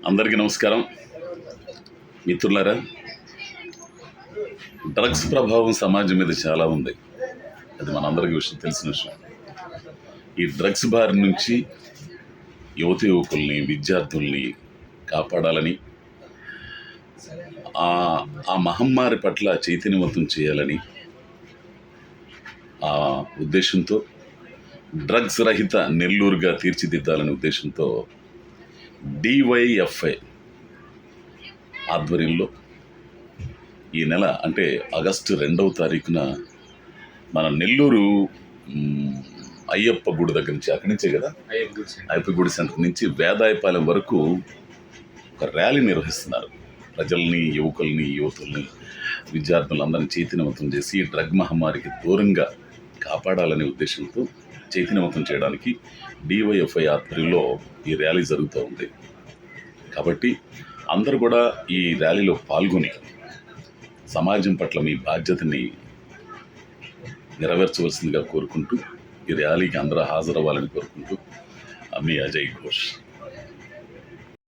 అందరికీ నమస్కారం. మిత్రులారా, డ్రగ్స్ ప్రభావం సమాజం మీద చాలా ఉంది. అది మనందరికీ తెలిసిన విషయం. ఈ డ్రగ్స్ బారి నుంచి యువకుల్ని, విద్యార్థుల్ని కాపాడాలని, ఆ మహమ్మారి పట్ల చైతన్యవంతం చేయాలని ఆ ఉద్దేశంతో డ్రగ్స్ రహిత నెల్లూరుగా తీర్చిదిద్దాలనే ఉద్దేశంతో DYFI ఆధ్వర్యంలో ఈ నెల అంటే ఆగస్టు 2వ తారీఖున మన నెల్లూరు అయ్యప్ప గుడి దగ్గర నుంచి, అక్కడి నుంచే కదా, అయ్యప్ప గుడి సెంటర్ నుంచి వేదాయపాలెం వరకు ఒక ర్యాలీ నిర్వహిస్తున్నారు. ప్రజల్ని, యువతుల్ని, విద్యార్థులందరినీ చైతన్యవంతం చేసి డ్రగ్ మహమ్మారికి దూరంగా కాపాడాలనే ఉద్దేశంతో చైతన్యవంతం చేయడానికి DYFI ఆధ్వర్యంలో ఈ ర్యాలీ జరుగుతూ ఉంది. కాబట్టి అందరూ కూడా ఈ ర్యాలీలో పాల్గొని సమాజం పట్ల మీ బాధ్యతని నెరవేర్చవలసిందిగా కోరుకుంటూ, ఈ ర్యాలీకి అందరూ హాజరవ్వాలని కోరుకుంటూ, మీ అజయ్ ఘోష్.